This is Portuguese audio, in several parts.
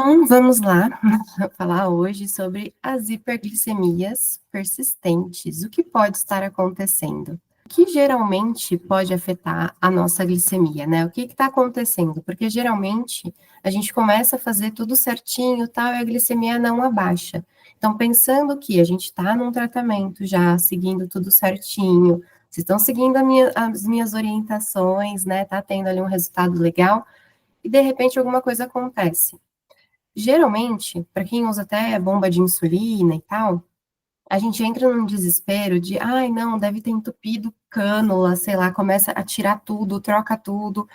Bom, vamos lá falar hoje sobre as hiperglicemias persistentes. O que pode estar acontecendo? O que geralmente pode afetar a nossa glicemia, né? O que está acontecendo? Porque geralmente a gente começa a fazer tudo certinho, tal, e a glicemia não abaixa. Então, pensando que a gente está num tratamento já, seguindo tudo certinho, vocês estão seguindo as minhas orientações, né? Tá tendo ali um resultado legal, e de repente alguma coisa acontece. Geralmente, para quem usa até bomba de insulina e tal, a gente entra num desespero de, ai, não, deve ter entupido cânula, sei lá, começa a tirar tudo, troca tudo,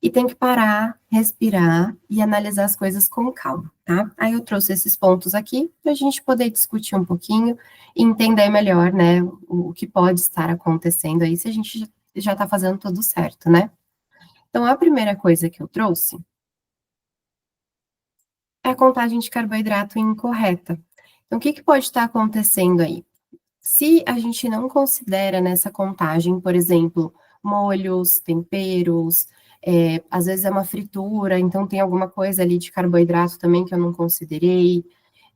e tem que parar, respirar e analisar as coisas com calma, tá? Aí eu trouxe esses pontos aqui para a gente poder discutir um pouquinho e entender melhor, né, o que pode estar acontecendo aí, se a gente já está fazendo tudo certo, né? Então, a primeira coisa que eu trouxe é a contagem de carboidrato incorreta. Então, o que pode estar acontecendo aí? Se a gente não considera nessa contagem, por exemplo, molhos, temperos, às vezes é uma fritura, então tem alguma coisa ali de carboidrato também que eu não considerei.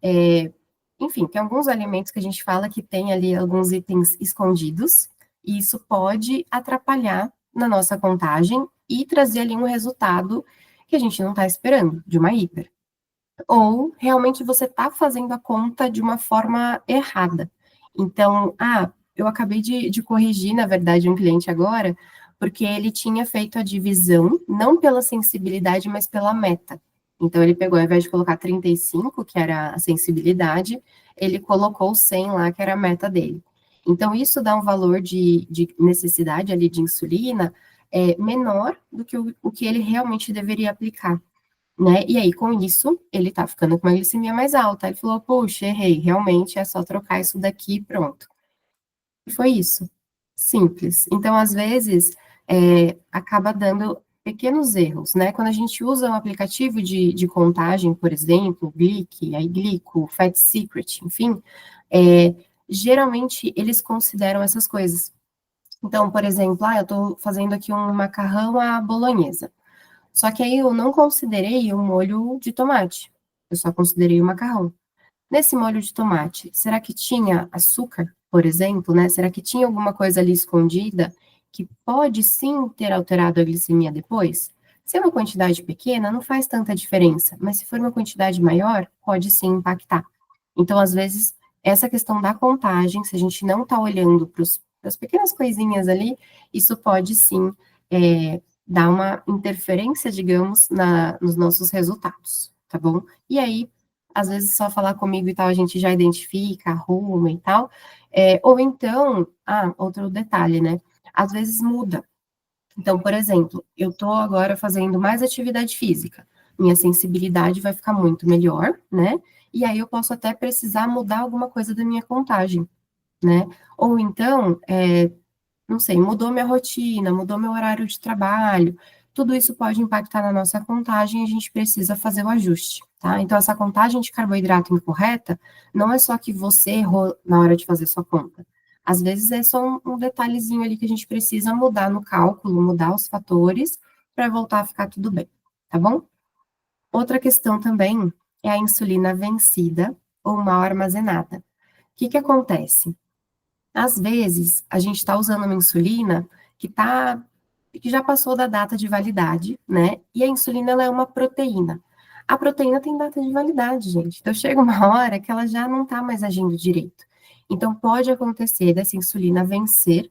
É, enfim, tem alguns alimentos que a gente fala que tem ali alguns itens escondidos, e isso pode atrapalhar na nossa contagem e trazer ali um resultado que a gente não está esperando, de uma hiper. Ou realmente você está fazendo a conta de uma forma errada. Então, eu acabei de corrigir, na verdade, um cliente agora, porque ele tinha feito a divisão, não pela sensibilidade, mas pela meta. Então, ele pegou, ao invés de colocar 35, que era a sensibilidade, ele colocou 100 lá, que era a meta dele. Então, isso dá um valor de necessidade ali de insulina menor do que o que ele realmente deveria aplicar, né? E aí, com isso, ele tá ficando com uma glicemia mais alta. Ele falou, poxa, errei, realmente é só trocar isso daqui e pronto. E foi isso. Simples. Então, às vezes, acaba dando pequenos erros, né? Quando a gente usa um aplicativo de contagem, por exemplo, Glic, aí Glico, Fat Secret, enfim, é, geralmente eles consideram essas coisas. Então, por exemplo, eu tô fazendo aqui um macarrão à bolonhesa. Só que aí eu não considerei o molho de tomate. Eu só considerei o macarrão. Nesse molho de tomate, será que tinha açúcar, por exemplo, né? Será que tinha alguma coisa ali escondida que pode sim ter alterado a glicemia depois? Se é uma quantidade pequena, não faz tanta diferença, mas se for uma quantidade maior, pode sim impactar. Então, às vezes, essa questão da contagem, se a gente não está olhando para as pequenas coisinhas ali, isso pode sim dar uma interferência, digamos, nos nossos resultados, tá bom? E aí, às vezes, só falar comigo e tal, a gente já identifica, arruma e tal. Ou então, outro detalhe, né? Às vezes muda. Então, por exemplo, eu estou agora fazendo mais atividade física, minha sensibilidade vai ficar muito melhor, né? E aí eu posso até precisar mudar alguma coisa da minha contagem, né? Ou então, não sei, mudou minha rotina, mudou meu horário de trabalho, tudo isso pode impactar na nossa contagem e a gente precisa fazer o ajuste, tá? Então, essa contagem de carboidrato incorreta não é só que você errou na hora de fazer sua conta. Às vezes é só um detalhezinho ali que a gente precisa mudar no cálculo, mudar os fatores para voltar a ficar tudo bem, tá bom? Outra questão também é a insulina vencida ou mal armazenada. O que acontece? Às vezes, a gente está usando uma insulina que que já passou da data de validade, né? E a insulina, ela é uma proteína. A proteína tem data de validade, gente. Então, chega uma hora que ela já não está mais agindo direito. Então, pode acontecer dessa insulina vencer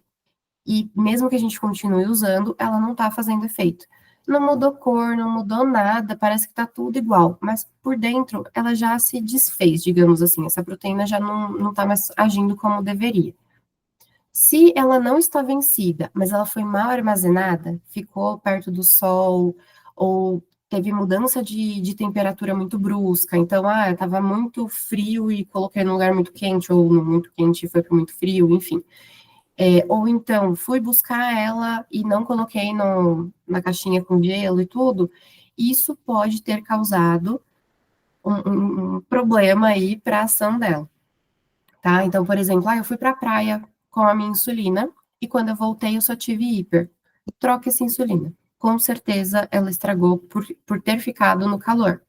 e mesmo que a gente continue usando, ela não está fazendo efeito. Não mudou cor, não mudou nada, parece que está tudo igual, mas por dentro ela já se desfez, digamos assim, essa proteína já não está mais agindo como deveria. Se ela não está vencida, mas ela foi mal armazenada, ficou perto do sol, ou teve mudança de temperatura muito brusca, então, estava muito frio e coloquei num lugar muito quente, ou no muito quente e foi para muito frio, enfim. Ou então, fui buscar ela e não coloquei na caixinha com gelo e tudo, isso pode ter causado um problema aí para a ação dela, tá? Então, por exemplo, eu fui para a praia com a minha insulina e quando eu voltei eu só tive hiper. Troca essa insulina. Com certeza ela estragou por ter ficado no calor.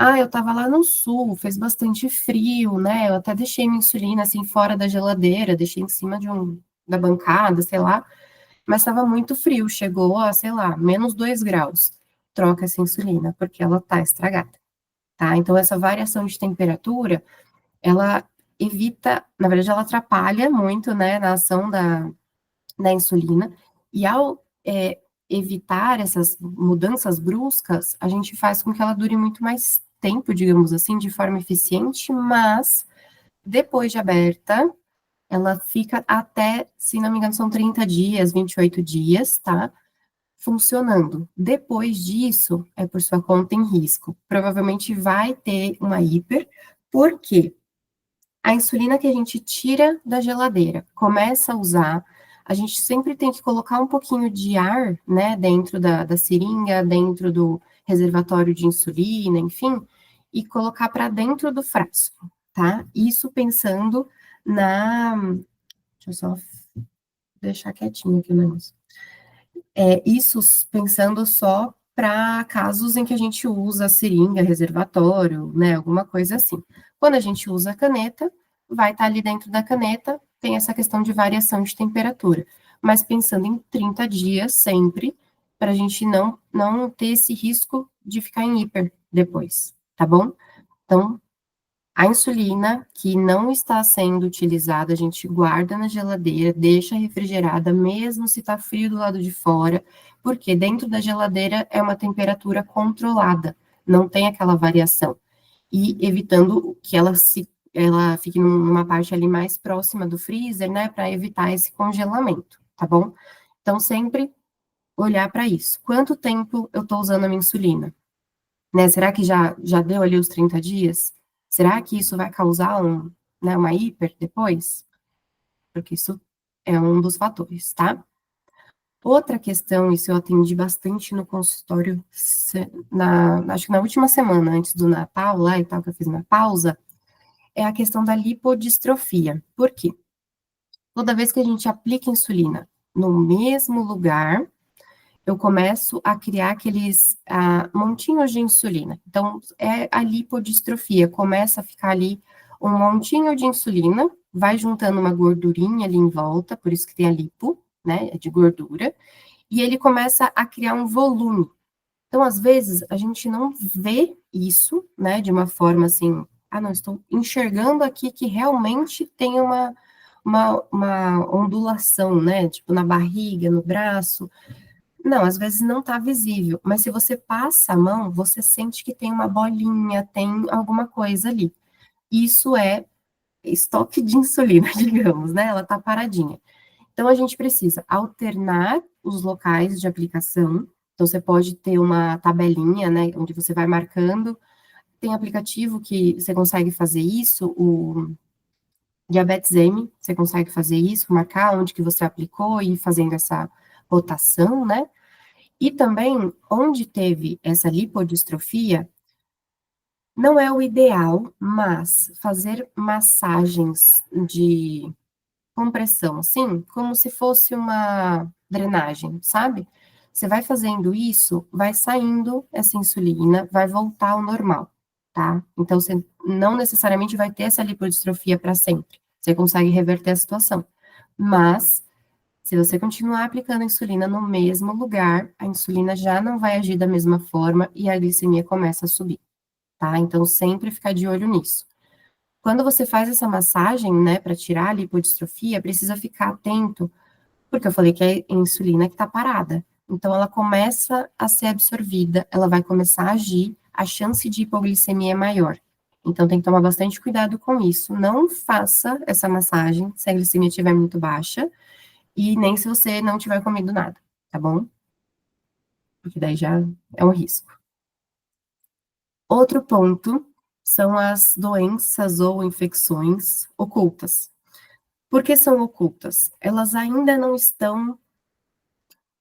Ah, eu estava lá no sul, fez bastante frio, né? Eu até deixei minha insulina assim fora da geladeira, deixei em cima da bancada, sei lá, mas estava muito frio, chegou a, sei lá, -2 graus. Troca essa insulina, porque ela tá estragada, tá? Então, essa variação de temperatura, ela evita, na verdade, ela atrapalha muito, né, na ação da insulina, e ao evitar essas mudanças bruscas, a gente faz com que ela dure muito mais tempo, digamos assim, de forma eficiente, mas depois de aberta, ela fica até, se não me engano, são 30 dias, 28 dias, tá? Funcionando. Depois disso, é por sua conta em risco. Provavelmente vai ter uma hiper, por quê? A insulina que a gente tira da geladeira, começa a usar, a gente sempre tem que colocar um pouquinho de ar, né, dentro da seringa, dentro do reservatório de insulina, enfim, e colocar para dentro do frasco, tá? Isso pensando na. Deixa eu só deixar quietinho aqui o negócio. Isso pensando só para casos em que a gente usa seringa, reservatório, né, alguma coisa assim. Quando a gente usa a caneta, vai estar ali dentro da caneta, tem essa questão de variação de temperatura. Mas pensando em 30 dias sempre, para a gente não ter esse risco de ficar em hiper depois, tá bom? Então, a insulina que não está sendo utilizada, a gente guarda na geladeira, deixa refrigerada, mesmo se está frio do lado de fora, porque dentro da geladeira é uma temperatura controlada, não tem aquela variação. E evitando que ela fique numa parte ali mais próxima do freezer, né, para evitar esse congelamento, tá bom? Então, sempre olhar para isso. Quanto tempo eu estou usando a minha insulina? Né? Será que já deu ali os 30 dias? Será que isso vai causar né, uma hiper depois? Porque isso é um dos fatores, tá? Outra questão, isso eu atendi bastante no consultório, acho que na última semana, antes do Natal, lá e tal, que eu fiz minha pausa, é a questão da lipodistrofia. Por quê? Toda vez que a gente aplica insulina no mesmo lugar, eu começo a criar aqueles montinhos de insulina. Então, é a lipodistrofia, começa a ficar ali um montinho de insulina, vai juntando uma gordurinha ali em volta, por isso que tem a lipo, né, é de gordura, e ele começa a criar um volume. Então, às vezes, a gente não vê isso, né, de uma forma assim, não, estou enxergando aqui que realmente tem uma ondulação, né, tipo na barriga, no braço, não, às vezes não está visível, mas se você passa a mão, você sente que tem uma bolinha, tem alguma coisa ali. Isso é estoque de insulina, digamos, né? Ela está paradinha. Então, a gente precisa alternar os locais de aplicação. Então, você pode ter uma tabelinha, né, onde você vai marcando. Tem aplicativo que você consegue fazer isso, o Diabetes M, você consegue fazer isso, marcar onde que você aplicou e ir fazendo essa rotação, né? E também, onde teve essa lipodistrofia, não é o ideal, mas fazer massagens de compressão, assim, como se fosse uma drenagem, sabe? Você vai fazendo isso, vai saindo essa insulina, vai voltar ao normal, tá? Então, você não necessariamente vai ter essa lipodistrofia para sempre. Você consegue reverter a situação. Mas se você continuar aplicando a insulina no mesmo lugar, a insulina já não vai agir da mesma forma e a glicemia começa a subir, tá? Então, sempre ficar de olho nisso. Quando você faz essa massagem, né, para tirar a lipodistrofia, precisa ficar atento, porque eu falei que é a insulina que está parada. Então, ela começa a ser absorvida, ela vai começar a agir, a chance de hipoglicemia é maior. Então, tem que tomar bastante cuidado com isso. Não faça essa massagem se a glicemia estiver muito baixa, e nem se você não tiver comido nada, tá bom? Porque daí já é um risco. Outro ponto são as doenças ou infecções ocultas. Por que são ocultas? Elas ainda não estão,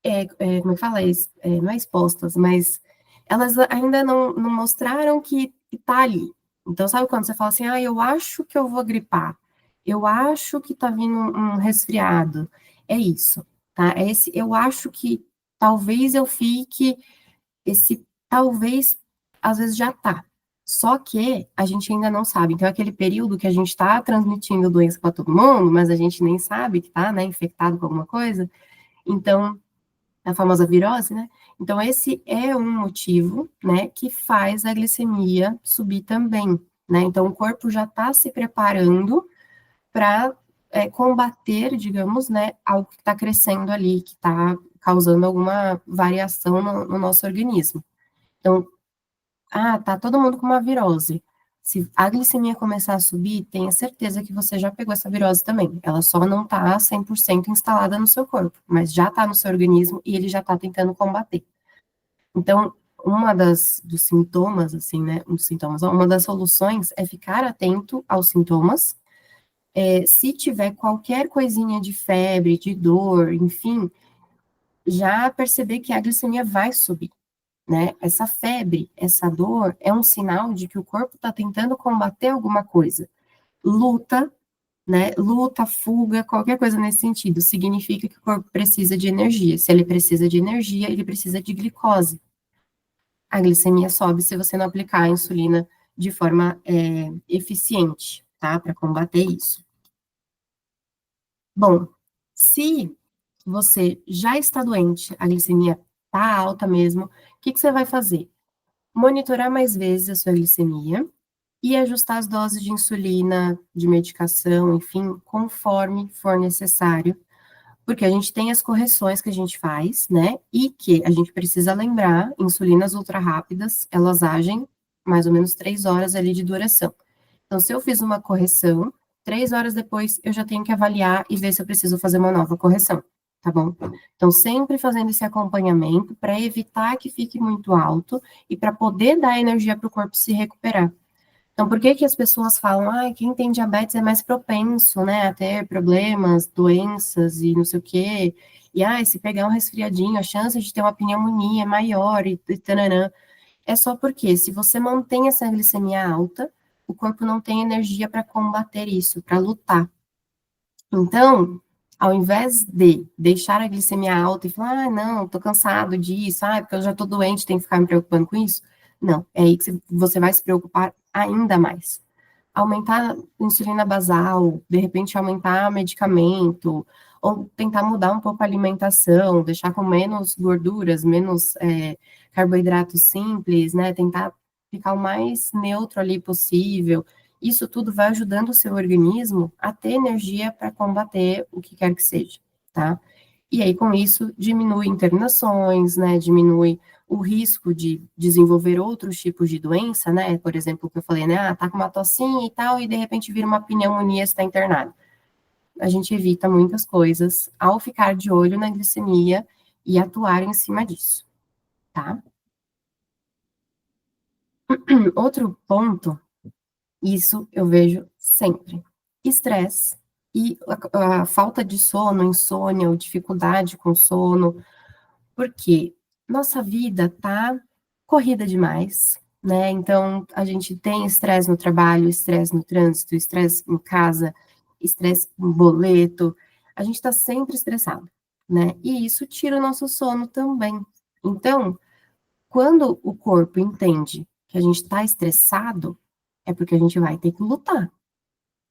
como é que fala isso? Não é expostas, mas elas ainda não mostraram que está ali. Então, sabe quando você fala assim, eu acho que eu vou gripar, eu acho que tá vindo um resfriado, é isso, tá? É esse, eu acho que talvez eu fique, esse talvez, às vezes já tá. Só que a gente ainda não sabe. Então, é aquele período que a gente está transmitindo doença para todo mundo, mas a gente nem sabe que está, né, infectado com alguma coisa. Então, a famosa virose, né? Então, esse é um motivo, né, que faz a glicemia subir também, né? Então, o corpo já está se preparando para combater, digamos, né, algo que está crescendo ali, que está causando alguma variação no nosso organismo. Então, tá todo mundo com uma virose. Se a glicemia começar a subir, tenha certeza que você já pegou essa virose também. Ela só não está 100% instalada no seu corpo, mas já está no seu organismo e ele já está tentando combater. Então, dos sintomas, assim, né, uma das soluções é ficar atento aos sintomas. Se tiver qualquer coisinha de febre, de dor, enfim, já perceber que a glicemia vai subir, né? Essa febre, essa dor é um sinal de que o corpo está tentando combater alguma coisa. Luta, né? Luta, fuga, qualquer coisa nesse sentido, significa que o corpo precisa de energia. Se ele precisa de energia, ele precisa de glicose. A glicemia sobe se você não aplicar a insulina de forma eficiente, tá? Para combater isso. Bom, se você já está doente, a glicemia está alta mesmo, o que você vai fazer? Monitorar mais vezes a sua glicemia e ajustar as doses de insulina, de medicação, enfim, conforme for necessário, porque a gente tem as correções que a gente faz, né? E que a gente precisa lembrar, insulinas ultra rápidas, elas agem mais ou menos 3 horas ali de duração. Então, se eu fiz uma correção, 3 horas depois eu já tenho que avaliar e ver se eu preciso fazer uma nova correção, tá bom? Então, sempre fazendo esse acompanhamento para evitar que fique muito alto e para poder dar energia para o corpo se recuperar. Então, por que que as pessoas falam, quem tem diabetes é mais propenso, né, a ter problemas, doenças e não sei o quê, e, se pegar um resfriadinho, a chance de ter uma pneumonia é maior e tananã. É só porque, se você mantém essa glicemia alta, o corpo não tem energia para combater isso, para lutar. Então, ao invés de deixar a glicemia alta e falar, não, tô cansado disso, porque eu já tô doente, tenho que ficar me preocupando com isso. Não, é aí que você vai se preocupar ainda mais. Aumentar a insulina basal, de repente aumentar medicamento, ou tentar mudar um pouco a alimentação, deixar com menos gorduras, menos carboidratos simples, né? Tentar ficar o mais neutro ali possível. Isso tudo vai ajudando o seu organismo a ter energia para combater o que quer que seja, tá? E aí, com isso, diminui internações, né? Diminui o risco de desenvolver outros tipos de doença, né? Por exemplo, o que eu falei, né? Tá com uma tossinha e tal, e de repente vira uma pneumonia, está internado. A gente evita muitas coisas ao ficar de olho na glicemia e atuar em cima disso, tá? Outro ponto, isso eu vejo sempre. Estresse e a falta de sono, insônia ou dificuldade com sono, porque nossa vida tá corrida demais, né? Então, a gente tem estresse no trabalho, estresse no trânsito, estresse em casa, estresse com boleto, a gente tá sempre estressado, né? E isso tira o nosso sono também. Então, quando o corpo entende que a gente está estressado, é porque a gente vai ter que lutar.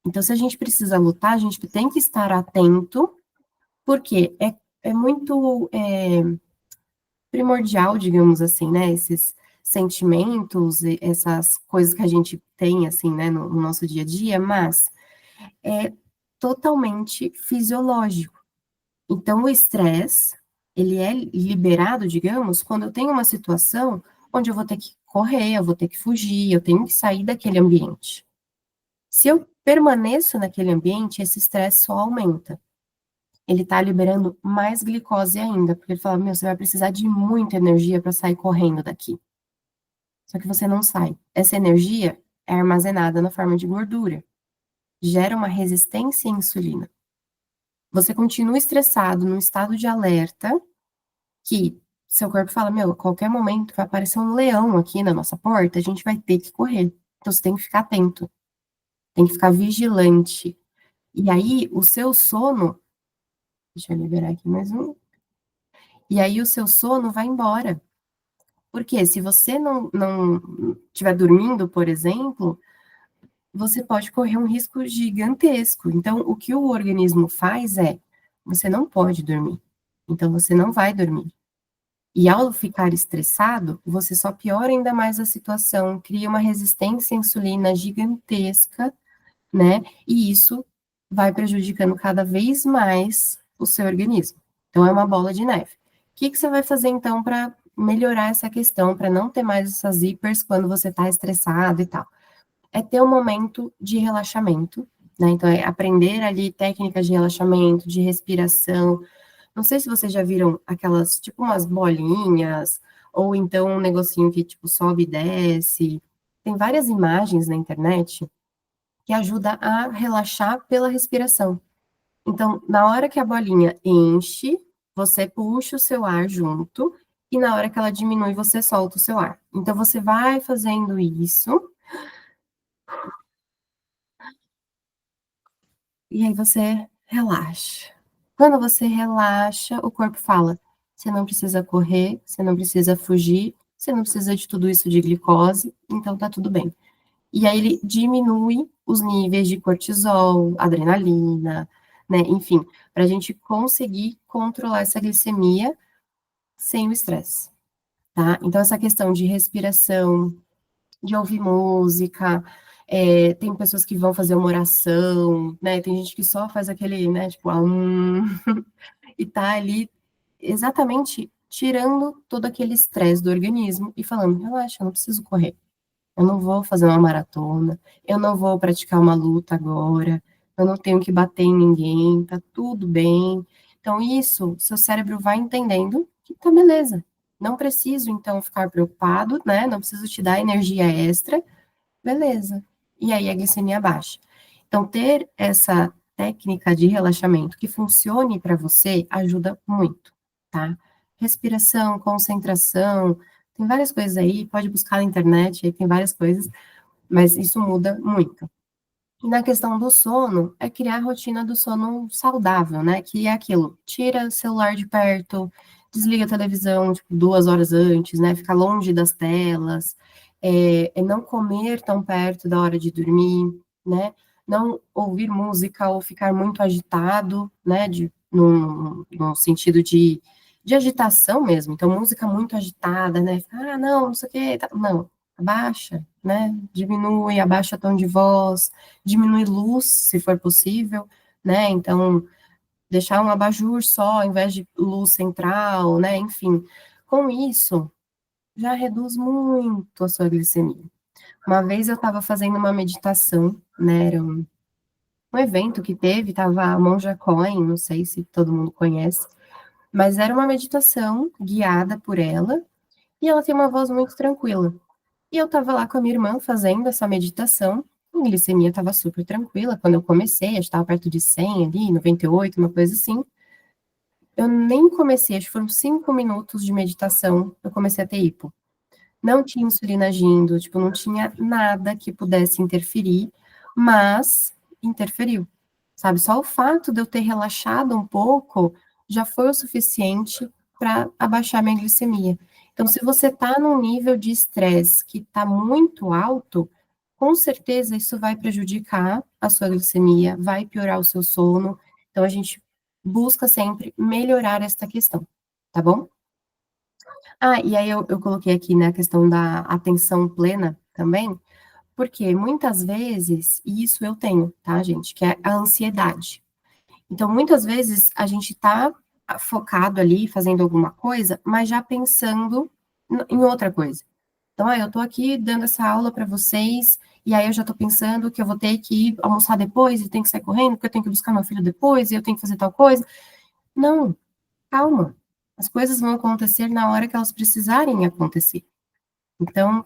Então, se a gente precisa lutar, a gente tem que estar atento, porque é muito primordial, digamos assim, né? Esses sentimentos, essas coisas que a gente tem, assim, né, no nosso dia a dia, mas é totalmente fisiológico. Então, o estresse, ele é liberado, digamos, quando eu tenho uma situação onde eu vou ter que correr, eu vou ter que fugir, eu tenho que sair daquele ambiente. Se eu permaneço naquele ambiente, esse estresse só aumenta. Ele tá liberando mais glicose ainda, porque ele fala, meu, você vai precisar de muita energia para sair correndo daqui. Só que você não sai. Essa energia é armazenada na forma de gordura. Gera uma resistência à insulina. Você continua estressado, num estado de alerta, que seu corpo fala, meu, a qualquer momento vai aparecer um leão aqui na nossa porta, a gente vai ter que correr. Então você tem que ficar atento, tem que ficar vigilante. E aí, o seu sono, deixa eu liberar aqui mais um. E aí, o seu sono vai embora. Porque se você não estiver dormindo, por exemplo, você pode correr um risco gigantesco. Então, o que o organismo faz é: você não pode dormir, então você não vai dormir. E ao ficar estressado, você só piora ainda mais a situação, cria uma resistência à insulina gigantesca, né? E isso vai prejudicando cada vez mais o seu organismo. Então, é uma bola de neve. O que que você vai fazer então para melhorar essa questão, para não ter mais essas hipers quando você está estressado e tal? É ter um momento de relaxamento, né? Então, é aprender ali técnicas de relaxamento, de respiração. Não sei se vocês já viram aquelas, tipo, umas bolinhas, ou então um negocinho que, tipo, sobe e desce. Tem várias imagens na internet que ajuda a relaxar pela respiração. Então, na hora que a bolinha enche, você puxa o seu ar junto, e na hora que ela diminui, você solta o seu ar. Então, você vai fazendo isso, e aí você relaxa. Quando você relaxa, o corpo fala: você não precisa correr, você não precisa fugir, você não precisa de tudo isso de glicose, então tá tudo bem. E aí ele diminui os níveis de cortisol, adrenalina, né, enfim, para a gente conseguir controlar essa glicemia sem o estresse, tá? Então essa questão de respiração, de ouvir música, tem pessoas que vão fazer uma oração, né, tem gente que só faz aquele, né, tipo, e tá ali exatamente tirando todo aquele estresse do organismo e falando: relaxa, eu não preciso correr. Eu não vou fazer uma maratona, eu não vou praticar uma luta agora, eu não tenho que bater em ninguém, tá tudo bem. Então, isso, seu cérebro vai entendendo que tá beleza. Não preciso, então, ficar preocupado, né? Não preciso te dar energia extra, beleza. E aí a glicemia baixa. Então, ter essa técnica de relaxamento que funcione para você ajuda muito, tá? Respiração, concentração, tem várias coisas aí, pode buscar na internet, aí tem várias coisas, mas isso muda muito. E na questão do sono, é criar a rotina do sono saudável, né? Que é aquilo, tira o celular de perto, desliga a televisão, tipo, 2 horas antes, né? Ficar longe das telas, é não comer tão perto da hora de dormir, né? Não ouvir música ou ficar muito agitado, né? No sentido de agitação mesmo. Então, música muito agitada, né? Ah, não sei o quê. Não, abaixa, né? Diminui, abaixa o tom de voz, diminui luz, se for possível, né? Então, deixar um abajur só, ao invés de luz central, né? Enfim, com isso, já reduz muito a sua glicemia. Uma vez eu estava fazendo uma meditação, né? Era um evento que teve, tava a Monja Coen, não sei se todo mundo conhece, mas era uma meditação guiada por ela, e ela tem uma voz muito tranquila. E eu estava lá com a minha irmã fazendo essa meditação, a glicemia estava super tranquila quando eu comecei, acho que estava perto de 100 ali, 98, uma coisa assim. Eu nem comecei, acho que foram 5 minutos de meditação, eu comecei a ter hipo. Não tinha insulina agindo, tipo, não tinha nada que pudesse interferir, mas interferiu, sabe? Só o fato de eu ter relaxado um pouco já foi o suficiente para abaixar minha glicemia. Então, se você está num nível de estresse que está muito alto, com certeza isso vai prejudicar a sua glicemia, vai piorar o seu sono. Então, a gente busca sempre melhorar esta questão, tá bom? Ah, e aí eu coloquei aqui, né, a questão da atenção plena também, porque muitas vezes, e isso eu tenho, tá, gente, que é a ansiedade. Então, muitas vezes a gente tá focado ali, fazendo alguma coisa, mas já pensando em outra coisa. Então, eu tô aqui dando essa aula para vocês, e aí eu já tô pensando que eu vou ter que ir almoçar depois, e tenho que sair correndo, porque eu tenho que buscar meu filho depois, e eu tenho que fazer tal coisa. Não, calma. As coisas vão acontecer na hora que elas precisarem acontecer. Então,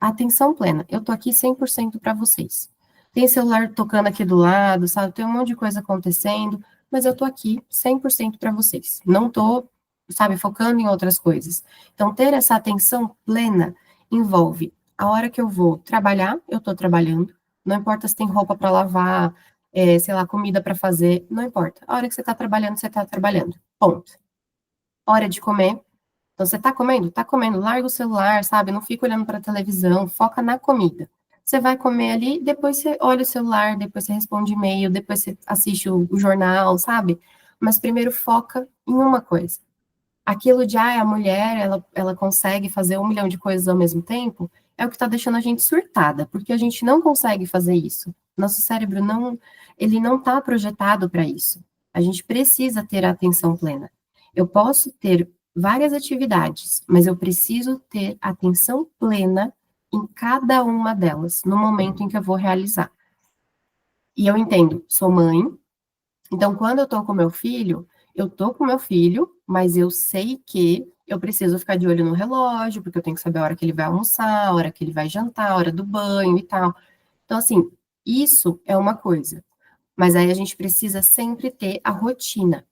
atenção plena. Eu tô aqui 100% para vocês. Tem celular tocando aqui do lado, sabe? Tem um monte de coisa acontecendo, mas eu tô aqui 100% para vocês. Não tô, sabe, focando em outras coisas. Então, ter essa atenção plena envolve a hora que eu vou trabalhar, eu tô trabalhando. Não importa se tem roupa para lavar, sei lá, comida para fazer, não importa. A hora que você tá trabalhando, você tá trabalhando. Ponto. Hora de comer, Então, você tá comendo? Tá comendo, larga o celular, sabe? Não fica olhando para a televisão, foca na comida. Você vai comer ali, depois você olha o celular, depois você responde e-mail, depois você assiste o jornal, sabe? Mas primeiro foca em uma coisa. Aquilo de, a mulher, ela consegue fazer 1 milhão de coisas ao mesmo tempo, é o que está deixando a gente surtada, porque a gente não consegue fazer isso. Nosso cérebro não, ele não está projetado para isso. A gente precisa ter a atenção plena. Eu posso ter várias atividades, mas eu preciso ter atenção plena em cada uma delas, no momento em que eu vou realizar. E eu entendo, sou mãe, então, quando eu tô com meu filho, eu tô com meu filho, mas eu sei que eu preciso ficar de olho no relógio, porque eu tenho que saber a hora que ele vai almoçar, a hora que ele vai jantar, a hora do banho e tal. Então, assim, isso é uma coisa. Mas aí a gente precisa sempre ter a rotina,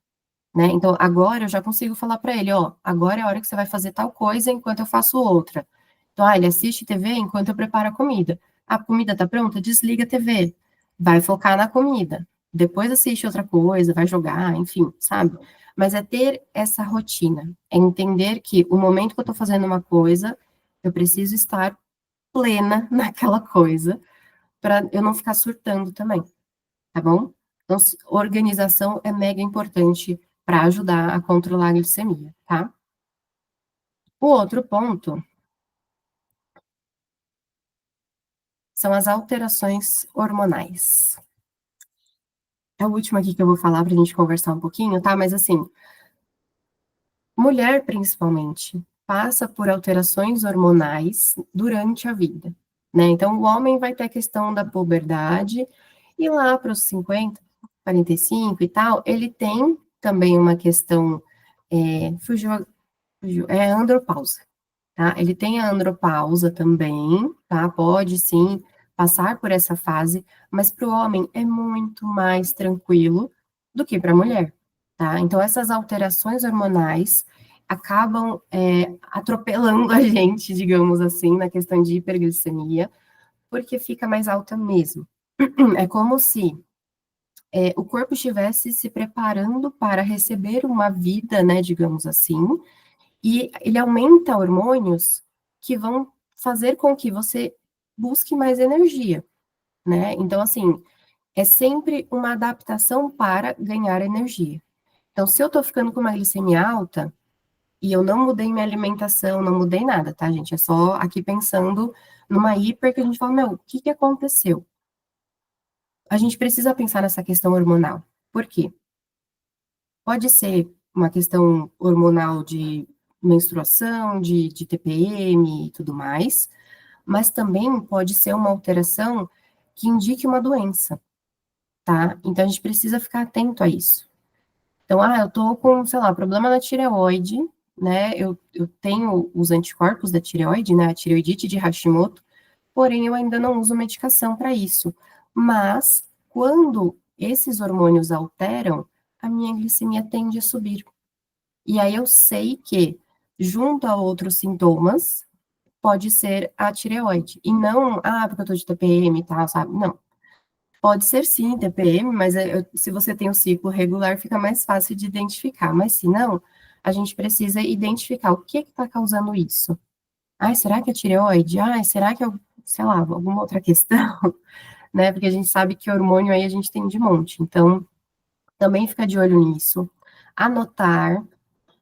né? Então, agora eu já consigo falar para ele, ó, agora é a hora que você vai fazer tal coisa enquanto eu faço outra. Então, ele assiste TV enquanto eu preparo a comida. A comida tá pronta? Desliga a TV. Vai focar na comida. Depois assiste outra coisa, vai jogar, enfim, sabe? Mas é ter essa rotina, é entender que o momento que eu tô fazendo uma coisa, eu preciso estar plena naquela coisa, para eu não ficar surtando também, tá bom? Então, organização é mega importante para ajudar a controlar a glicemia, tá? O outro ponto são as alterações hormonais. É o último aqui que eu vou falar para a gente conversar um pouquinho, tá? Mas assim, mulher principalmente passa por alterações hormonais durante a vida, né? Então, o homem vai ter a questão da puberdade e lá para os 50, 45 e tal, ele tem também uma questão, é andropausa, tá? Ele tem a andropausa também, tá? Pode sim passar por essa fase, mas para o homem é muito mais tranquilo do que para a mulher, tá? Então, essas alterações hormonais acabam atropelando a gente, digamos assim, na questão de hiperglicemia, porque fica mais alta mesmo. É como se o corpo estivesse se preparando para receber uma vida, né, digamos assim, e ele aumenta hormônios que vão fazer com que você busque mais energia, né? Então, assim, é sempre uma adaptação para ganhar energia. Então, se eu tô ficando com uma glicemia alta e eu não mudei minha alimentação, não mudei nada, tá, gente? É só aqui pensando numa hiper que a gente fala, meu, o que que aconteceu? A gente precisa pensar nessa questão hormonal. Por quê? Pode ser uma questão hormonal de menstruação, de TPM e tudo mais, mas também pode ser uma alteração que indique uma doença, tá? Então a gente precisa ficar atento a isso. Então, eu tô com, sei lá, problema na tireoide, né? Eu tenho os anticorpos da tireoide, né? A tireoidite de Hashimoto, porém eu ainda não uso medicação para isso. Mas quando esses hormônios alteram, a minha glicemia tende a subir. E aí eu sei que, junto a outros sintomas, pode ser a tireoide. E não, porque eu tô de TPM e tal, sabe? Não. Pode ser sim TPM, mas se você tem o ciclo regular, fica mais fácil de identificar. Mas se não, a gente precisa identificar o que está causando isso. Será que é tireoide? Será que é, sei lá, alguma outra questão? Né? Porque a gente sabe que hormônio aí a gente tem de monte. Então, também fica de olho nisso. Anotar,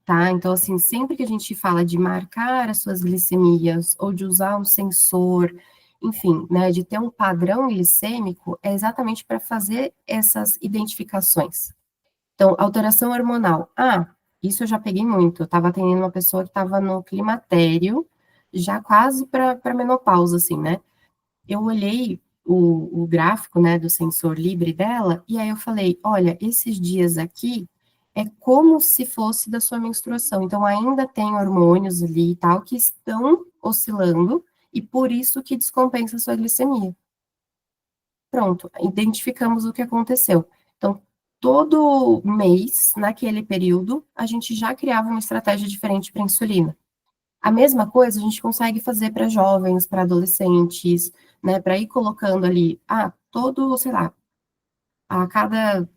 tá? Então, assim, sempre que a gente fala de marcar as suas glicemias ou de usar um sensor, enfim, né, de ter um padrão glicêmico, é exatamente para fazer essas identificações. Então, alteração hormonal. Isso eu já peguei muito. Eu estava atendendo uma pessoa que estava no climatério, já quase para menopausa, assim, né? Eu olhei o gráfico, né, do sensor Libre dela, e aí eu falei, olha, esses dias aqui é como se fosse da sua menstruação, então ainda tem hormônios ali e tal que estão oscilando, e por isso que descompensa a sua glicemia. Pronto, identificamos o que aconteceu. Então, todo mês, naquele período, a gente já criava uma estratégia diferente para insulina. A mesma coisa a gente consegue fazer para jovens, para adolescentes, né? Para ir colocando ali, todo, sei lá, a cada,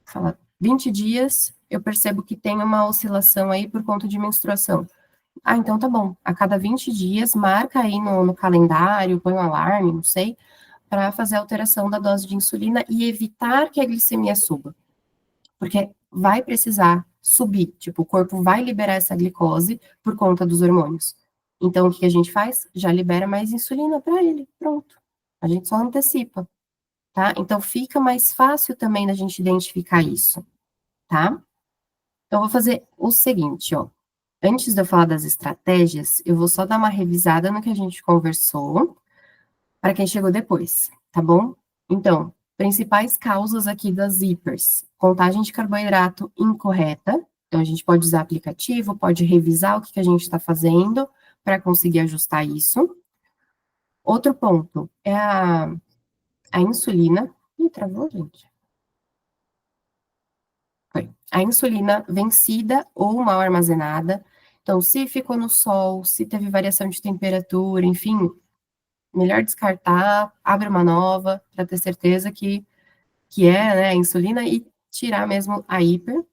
sei lá, 20 dias eu percebo que tem uma oscilação aí por conta de menstruação. Ah, então tá bom. A cada 20 dias, marca aí no calendário, põe um alarme, não sei, para fazer a alteração da dose de insulina e evitar que a glicemia suba. Porque vai precisar subir, tipo, o corpo vai liberar essa glicose por conta dos hormônios. Então, o que a gente faz? Já libera mais insulina para ele, pronto. A gente só antecipa, tá? Então, fica mais fácil também da gente identificar isso, tá? Então, eu vou fazer o seguinte, ó. Antes de eu falar das estratégias, eu vou só dar uma revisada no que a gente conversou, para quem chegou depois, tá bom? Então, principais causas aqui das hipers: contagem de carboidrato incorreta. Então, a gente pode usar aplicativo, pode revisar o que a gente está fazendo para conseguir ajustar isso. Outro ponto é a insulina. Ih, travou, gente? Foi. A insulina vencida ou mal armazenada. Então, se ficou no sol, se teve variação de temperatura, enfim, melhor descartar, abre uma nova, para ter certeza que é, né, a insulina, e tirar mesmo a hiper.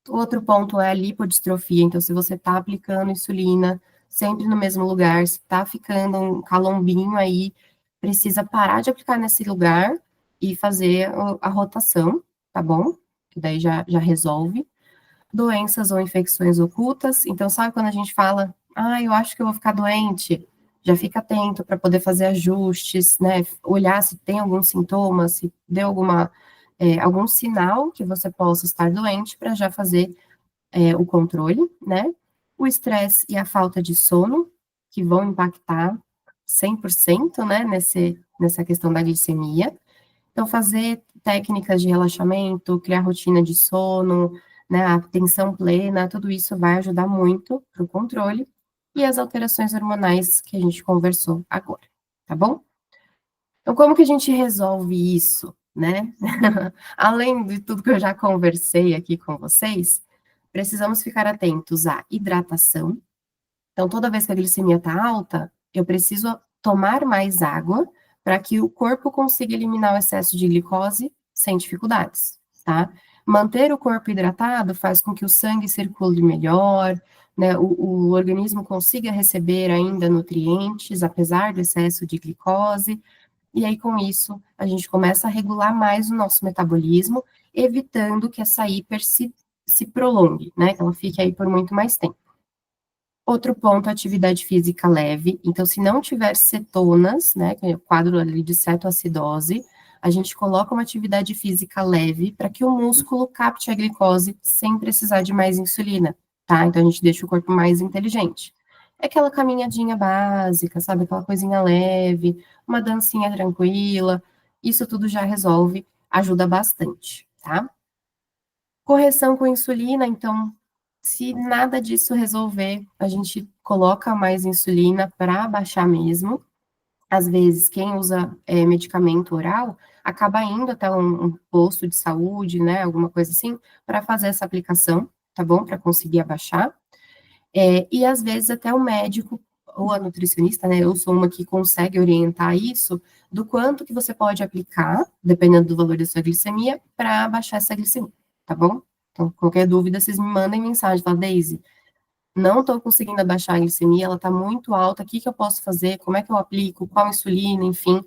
Outro ponto é a lipodistrofia, então se você está aplicando insulina sempre no mesmo lugar, se está ficando um calombinho aí, precisa parar de aplicar nesse lugar e fazer a rotação, tá bom? Que daí já resolve. Doenças ou infecções ocultas, então sabe quando a gente fala, ah, eu acho que eu vou ficar doente, já fica atento para poder fazer ajustes, né, olhar se tem algum sintoma, se deu algum sinal que você possa estar doente, para já fazer o controle, né, o estresse e a falta de sono, que vão impactar 100%, né, nessa questão da glicemia. Então, fazer técnicas de relaxamento, criar rotina de sono, né, a atenção plena, tudo isso vai ajudar muito para o controle, e as alterações hormonais que a gente conversou agora, tá bom? Então, como que a gente resolve isso, né? Além de tudo que eu já conversei aqui com vocês, precisamos ficar atentos à hidratação. Então, toda vez que a glicemia está alta, eu preciso tomar mais água para que o corpo consiga eliminar o excesso de glicose sem dificuldades, tá? Manter o corpo hidratado faz com que o sangue circule melhor, né? O organismo consiga receber ainda nutrientes, apesar do excesso de glicose, e aí com isso a gente começa a regular mais o nosso metabolismo, evitando que essa hiper se prolongue, né? Que ela fique aí por muito mais tempo. Outro ponto, atividade física leve. Então, se não tiver cetonas, né, que é o quadro ali de cetoacidose, a gente coloca uma atividade física leve para que o músculo capte a glicose sem precisar de mais insulina, tá? Então, a gente deixa o corpo mais inteligente. É aquela caminhadinha básica, sabe? Aquela coisinha leve, uma dancinha tranquila. Isso tudo já resolve, ajuda bastante, tá? Correção com insulina, então, se nada disso resolver, a gente coloca mais insulina para baixar mesmo. Às vezes, quem usa medicamento oral acaba indo até um posto de saúde, né, alguma coisa assim, para fazer essa aplicação, tá bom? Para conseguir abaixar. E às vezes até o médico ou a nutricionista, né, eu sou uma que consegue orientar isso, do quanto que você pode aplicar, dependendo do valor da sua glicemia, para baixar essa glicemia, tá bom? Então, qualquer dúvida, vocês me mandem mensagem, fala, Daisy, não estou conseguindo abaixar a glicemia, ela está muito alta, o que eu posso fazer, como é que eu aplico, qual insulina, enfim.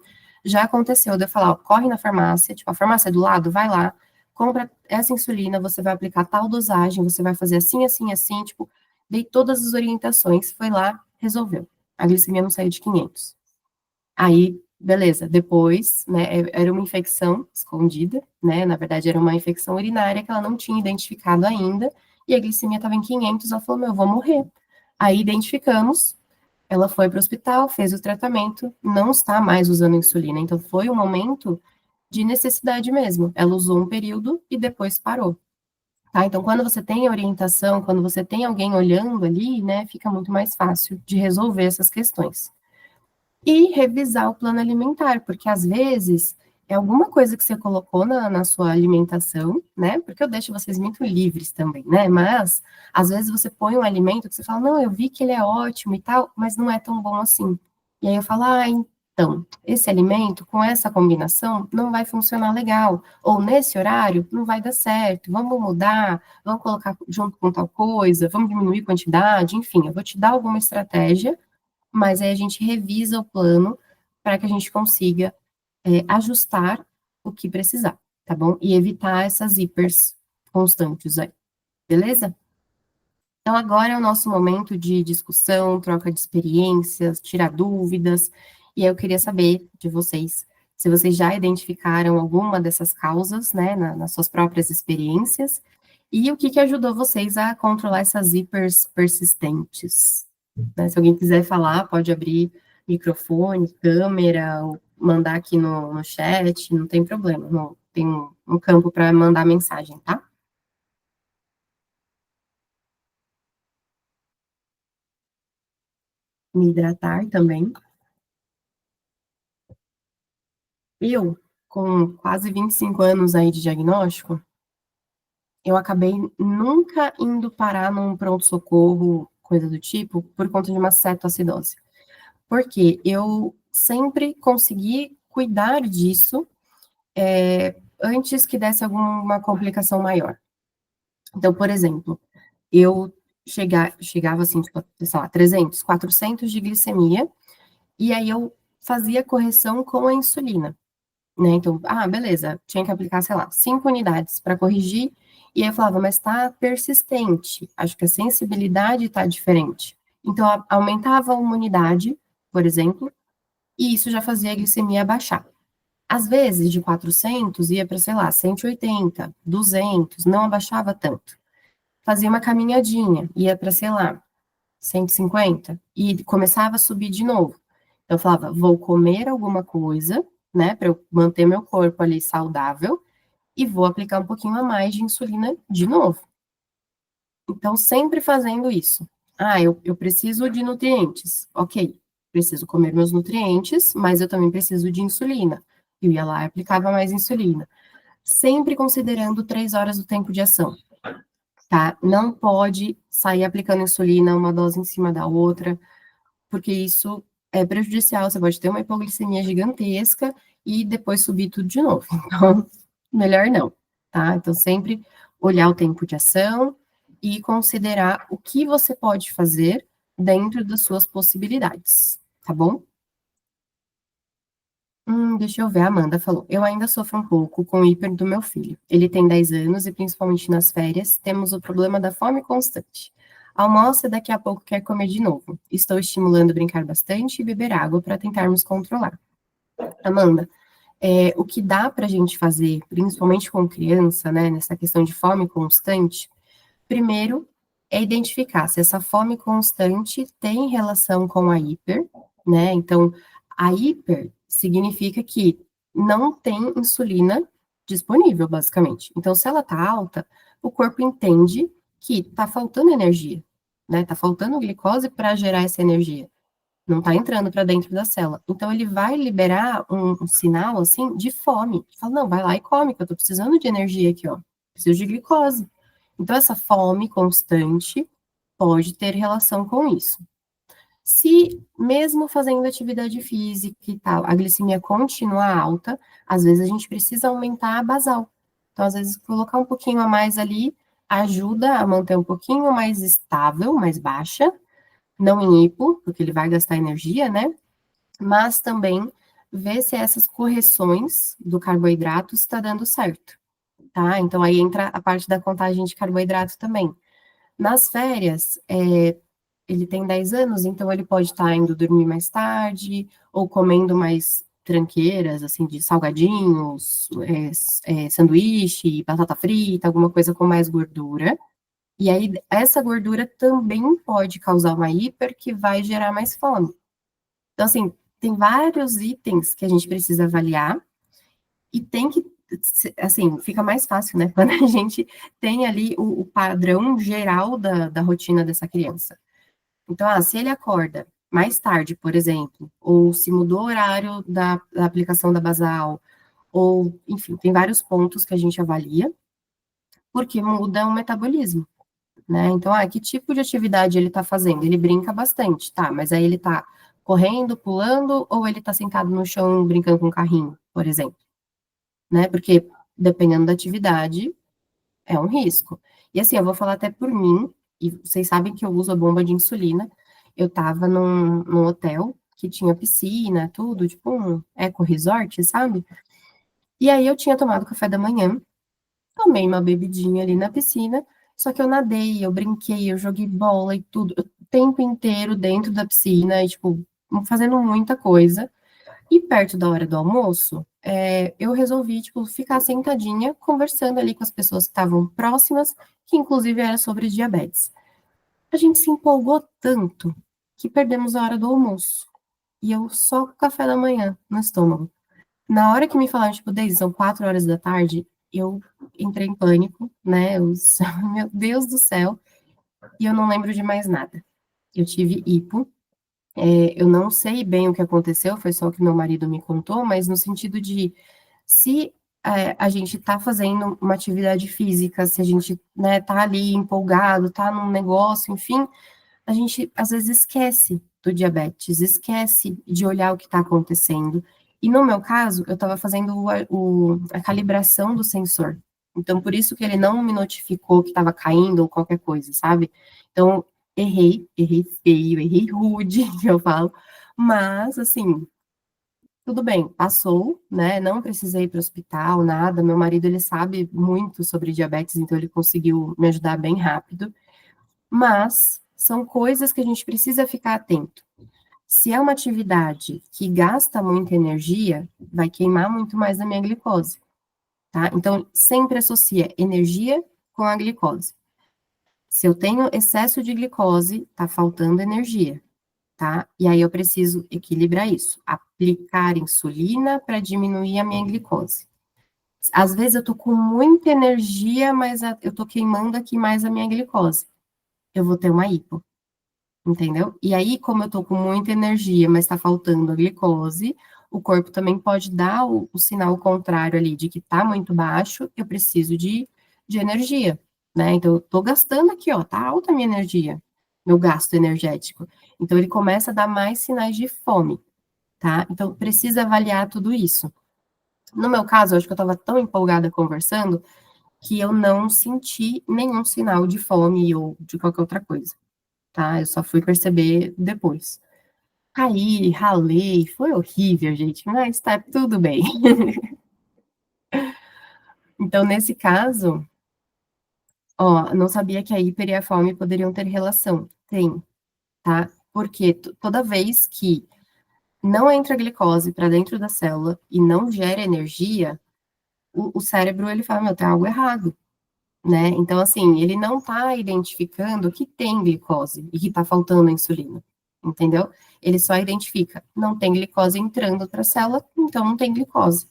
Já aconteceu de eu falar, ó, corre na farmácia, tipo, a farmácia é do lado, vai lá, compra essa insulina, você vai aplicar tal dosagem, você vai fazer assim, assim, assim, tipo, dei todas as orientações, foi lá, resolveu. A glicemia não saiu de 500. Aí, beleza, depois, né, era uma infecção escondida, né, na verdade era uma infecção urinária que ela não tinha identificado ainda, e a glicemia estava em 500, ela falou, meu, eu vou morrer. Aí identificamos, ela foi para o hospital, fez o tratamento, não está mais usando insulina, então foi um momento de necessidade mesmo, ela usou um período e depois parou. Tá? Então, quando você tem orientação, quando você tem alguém olhando ali, né, fica muito mais fácil de resolver essas questões. E revisar o plano alimentar, porque às vezes é alguma coisa que você colocou na sua alimentação, né? Porque eu deixo vocês muito livres também, né? Mas às vezes você põe um alimento que você fala, não, eu vi que ele é ótimo e tal, mas não é tão bom assim. E aí eu falo, ai, Então, esse alimento, com essa combinação, não vai funcionar legal. Ou nesse horário, não vai dar certo. Vamos mudar, vamos colocar junto com tal coisa, vamos diminuir a quantidade, enfim, eu vou te dar alguma estratégia, mas aí a gente revisa o plano para que a gente consiga ajustar o que precisar, tá bom? E evitar essas hipers constantes aí, beleza? Então, agora é o nosso momento de discussão, troca de experiências, tirar dúvidas, e aí eu queria saber de vocês, se vocês já identificaram alguma dessas causas, né, nas suas próprias experiências, e o que que ajudou vocês a controlar essas hipers persistentes, né? Se alguém quiser falar, pode abrir microfone, câmera, ou mandar aqui no chat, não tem problema, não, tem um campo para mandar mensagem, tá? Me hidratar também. Eu, com quase 25 anos aí de diagnóstico, eu acabei nunca indo parar num pronto-socorro, coisa do tipo, por conta de uma cetoacidose. Porque eu sempre consegui cuidar disso, antes que desse alguma complicação maior. Então, por exemplo, eu chegava assim, tipo, sei lá, 300, 400 de glicemia, e aí eu fazia correção com a insulina. Né? Então, beleza, tinha que aplicar, sei lá, 5 unidades para corrigir, e aí eu falava, mas tá persistente, acho que a sensibilidade tá diferente. Então, aumentava uma unidade, por exemplo, e isso já fazia a glicemia baixar. Às vezes, de 400, ia para, sei lá, 180, 200, não abaixava tanto. Fazia uma caminhadinha, ia para, sei lá, 150, e começava a subir de novo. Então, eu falava, vou comer alguma coisa, né, para eu manter meu corpo ali saudável, e vou aplicar um pouquinho a mais de insulina de novo. Então, sempre fazendo isso. Eu preciso de nutrientes. Ok, preciso comer meus nutrientes, mas eu também preciso de insulina. Eu ia lá e aplicava mais insulina. Sempre considerando 3 horas do tempo de ação, tá? Não pode sair aplicando insulina uma dose em cima da outra, porque isso é prejudicial. Você pode ter uma hipoglicemia gigantesca e depois subir tudo de novo. Então, melhor não, tá? Então, sempre olhar o tempo de ação e considerar o que você pode fazer dentro das suas possibilidades, tá bom? Deixa eu ver, a Amanda falou. Eu ainda sofro um pouco com o hiper do meu filho. Ele tem 10 anos e, principalmente nas férias, temos o problema da fome constante. Almoça e daqui a pouco quer comer de novo. Estou estimulando brincar bastante e beber água para tentarmos controlar. Amanda, o que dá para a gente fazer, principalmente com criança, né, nessa questão de fome constante, primeiro é identificar se essa fome constante tem relação com a hiper, né? Então, a hiper significa que não tem insulina disponível, basicamente. Então, se ela tá alta, o corpo entende que tá faltando energia, né? Tá faltando glicose para gerar essa energia. Não tá entrando para dentro da célula. Então, ele vai liberar um sinal, assim, de fome. Fala, não, vai lá e come, que eu tô precisando de energia aqui, ó. Preciso de glicose. Então, essa fome constante pode ter relação com isso. Se, mesmo fazendo atividade física e tal, a glicemia continua alta, às vezes a gente precisa aumentar a basal. Então, às vezes, colocar um pouquinho a mais ali ajuda a manter um pouquinho mais estável, mais baixa, não em hipo, porque ele vai gastar energia, né? Mas também ver se essas correções do carboidrato está dando certo, tá? Então, aí entra a parte da contagem de carboidrato também. Nas férias, ele tem 10 anos, então ele pode estar indo dormir mais tarde, ou comendo mais tranqueiras, assim, de salgadinhos, sanduíche, batata frita, alguma coisa com mais gordura. E aí, essa gordura também pode causar uma hiper que vai gerar mais fome. Então, assim, tem vários itens que a gente precisa avaliar e tem que, assim, fica mais fácil, né? Quando a gente tem ali o padrão geral da rotina dessa criança. Então, se ele acorda mais tarde, por exemplo, ou se mudou o horário da aplicação da basal, ou, enfim, tem vários pontos que a gente avalia, porque muda o metabolismo, né? Então, que tipo de atividade ele está fazendo? Ele brinca bastante, tá, mas aí ele está correndo, pulando, ou ele tá sentado no chão brincando com um carrinho, por exemplo, né? Porque dependendo da atividade, é um risco. E assim, eu vou falar até por mim, e vocês sabem que eu uso a bomba de insulina. Eu tava num hotel que tinha piscina, tudo, tipo um eco resort, sabe? E aí eu tinha tomado café da manhã, tomei uma bebidinha ali na piscina, só que eu nadei, eu brinquei, eu joguei bola e tudo, o tempo inteiro dentro da piscina, e, tipo, fazendo muita coisa. E perto da hora do almoço, eu resolvi, tipo, ficar sentadinha, conversando ali com as pessoas que estavam próximas, que inclusive era sobre diabetes. A gente se empolgou tanto que perdemos a hora do almoço. E eu só com o café da manhã no estômago. Na hora que me falaram, tipo, Deise, são 4 horas da tarde, eu entrei em pânico, né? Meu Deus do céu. E eu não lembro de mais nada. Eu tive hipo. Eu não sei bem o que aconteceu, foi só o que meu marido me contou, mas no sentido de se a gente está fazendo uma atividade física, se a gente, né, tá ali empolgado, tá num negócio, enfim, a gente às vezes esquece do diabetes, esquece de olhar o que está acontecendo. E no meu caso, eu estava fazendo a calibração do sensor. Então, por isso que ele não me notificou que estava caindo ou qualquer coisa, sabe? Então, errei feio, errei rude, que eu falo. Mas, assim, tudo bem, passou, né? Não precisei ir para o hospital, nada. Meu marido, ele sabe muito sobre diabetes, então ele conseguiu me ajudar bem rápido. Mas são coisas que a gente precisa ficar atento. Se é uma atividade que gasta muita energia, vai queimar muito mais a minha glicose, tá? Então, sempre associa energia com a glicose. Se eu tenho excesso de glicose, tá faltando energia, tá? E aí eu preciso equilibrar isso, aplicar insulina para diminuir a minha glicose. Às vezes eu tô com muita energia, mas eu tô queimando aqui mais a minha glicose. Eu vou ter uma hipo. Entendeu? E aí, como eu tô com muita energia, mas tá faltando a glicose, o corpo também pode dar o sinal contrário ali, de que tá muito baixo, eu preciso de energia, né? Então, eu tô gastando aqui, ó, tá alta a minha energia, meu gasto energético. Então, ele começa a dar mais sinais de fome, tá? Então, precisa avaliar tudo isso. No meu caso, eu acho que eu tava tão empolgada conversando, que eu não senti nenhum sinal de fome ou de qualquer outra coisa, tá? Eu só fui perceber depois. Caí, ralei, foi horrível, gente, mas tá tudo bem. Então, nesse caso, ó, não sabia que a hiper e a fome poderiam ter relação. Tem, tá? Porque toda vez que não entra glicose para dentro da célula e não gera energia, o cérebro ele fala, meu, tem algo errado, né? Então, assim, ele não tá identificando que tem glicose e que tá faltando insulina, entendeu? Ele só identifica, não tem glicose entrando para a célula, então não tem glicose.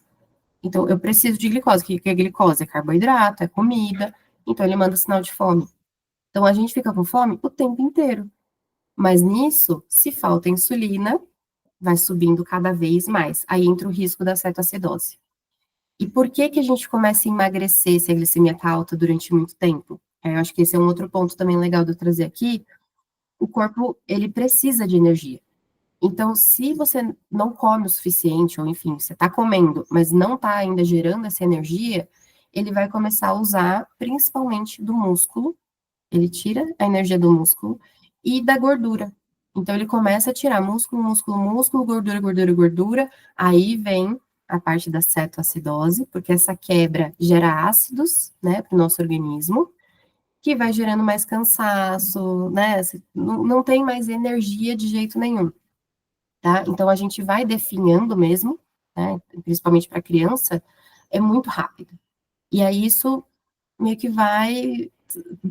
Então, eu preciso de glicose. O que é glicose? É carboidrato, é comida. Então, ele manda sinal de fome. Então, a gente fica com fome o tempo inteiro. Mas nisso, se falta insulina, vai subindo cada vez mais. Aí entra o risco da cetoacidose. E por que que a gente começa a emagrecer se a glicemia está alta durante muito tempo? Eu acho que esse é um outro ponto também legal de eu trazer aqui. O corpo, ele precisa de energia. Então, se você não come o suficiente, ou enfim, você está comendo, mas não está ainda gerando essa energia, ele vai começar a usar principalmente do músculo, ele tira a energia do músculo e da gordura. Então, ele começa a tirar músculo, músculo, músculo, gordura, gordura, gordura. Aí vem a parte da cetoacidose, porque essa quebra gera ácidos, né, para o nosso organismo, que vai gerando mais cansaço, né? Não tem mais energia de jeito nenhum. Tá? Então, a gente vai definhando mesmo, né, principalmente para criança, é muito rápido. E aí, isso meio que vai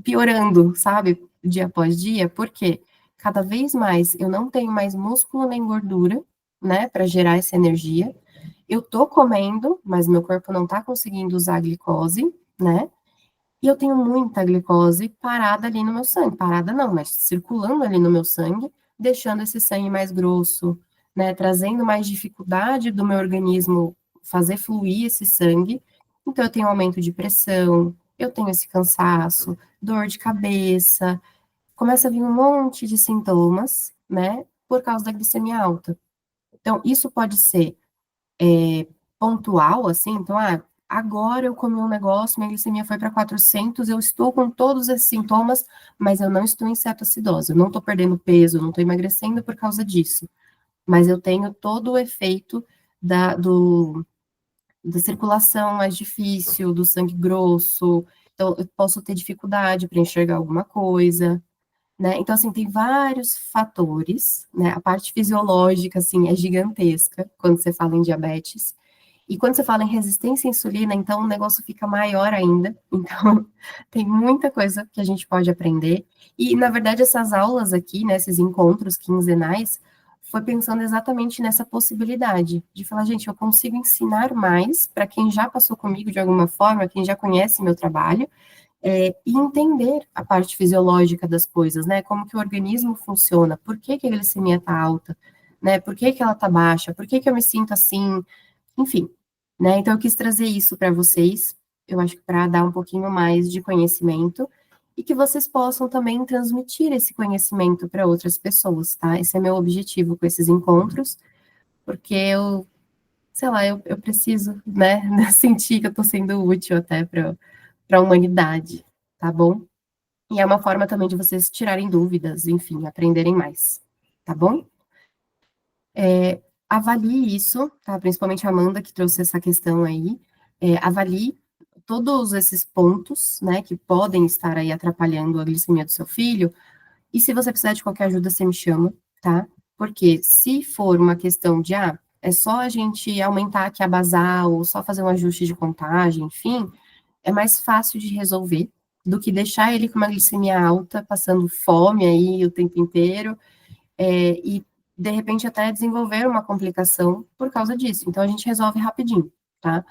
piorando, sabe, dia após dia, porque cada vez mais eu não tenho mais músculo nem gordura, né, para gerar essa energia. Eu tô comendo, mas meu corpo não tá conseguindo usar a glicose, né? E eu tenho muita glicose parada ali no meu sangue. Parada não, mas circulando ali no meu sangue, deixando esse sangue mais grosso, né? Trazendo mais dificuldade do meu organismo fazer fluir esse sangue. Então, eu tenho aumento de pressão, eu tenho esse cansaço, dor de cabeça, começa a vir um monte de sintomas, né? por causa da glicemia alta. Então, isso pode ser pontual, assim, então, agora eu comi um negócio, minha glicemia foi para 400, eu estou com todos esses sintomas, mas eu não estou em cetoacidose, eu não estou perdendo peso, eu não estou emagrecendo por causa disso, mas eu tenho todo o efeito da circulação mais difícil, do sangue grosso, então eu posso ter dificuldade para enxergar alguma coisa, né? Então, assim, tem vários fatores, né? A parte fisiológica, assim, é gigantesca quando você fala em diabetes. E quando você fala em resistência à insulina, então o negócio fica maior ainda. Então, tem muita coisa que a gente pode aprender. E, na verdade, essas aulas aqui, né, esses encontros quinzenais, foi pensando exatamente nessa possibilidade de falar, gente, eu consigo ensinar mais para quem já passou comigo de alguma forma, quem já conhece meu trabalho, e entender a parte fisiológica das coisas, né? Como que o organismo funciona, por que que a glicemia está alta, né? Por que que ela está baixa, por que que eu me sinto assim, enfim, né? Então eu quis trazer isso para vocês, eu acho que para dar um pouquinho mais de conhecimento e que vocês possam também transmitir esse conhecimento para outras pessoas, tá? Esse é meu objetivo com esses encontros, porque eu, sei lá, eu preciso, né, sentir que eu estou sendo útil até para a humanidade, tá bom? E é uma forma também de vocês tirarem dúvidas, enfim, aprenderem mais, tá bom? Avalie isso, tá? Principalmente a Amanda que trouxe essa questão aí. Avalie todos esses pontos, né, que podem estar aí atrapalhando a glicemia do seu filho. E se você precisar de qualquer ajuda, você me chama, tá? Porque se for uma questão de, é só a gente aumentar aqui a basal, ou só fazer um ajuste de contagem, enfim, é mais fácil de resolver do que deixar ele com uma glicemia alta, passando fome aí o tempo inteiro, e de repente até desenvolver uma complicação por causa disso. Então a gente resolve rapidinho, tá?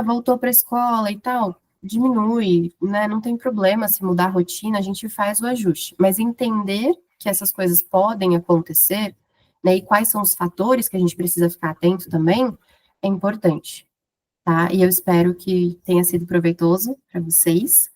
Voltou para a escola e tal, diminui, né? Não tem problema se mudar a rotina, a gente faz o ajuste. Mas entender que essas coisas podem acontecer, né? E quais são os fatores que a gente precisa ficar atento também, é importante, tá? E eu espero que tenha sido proveitoso para vocês.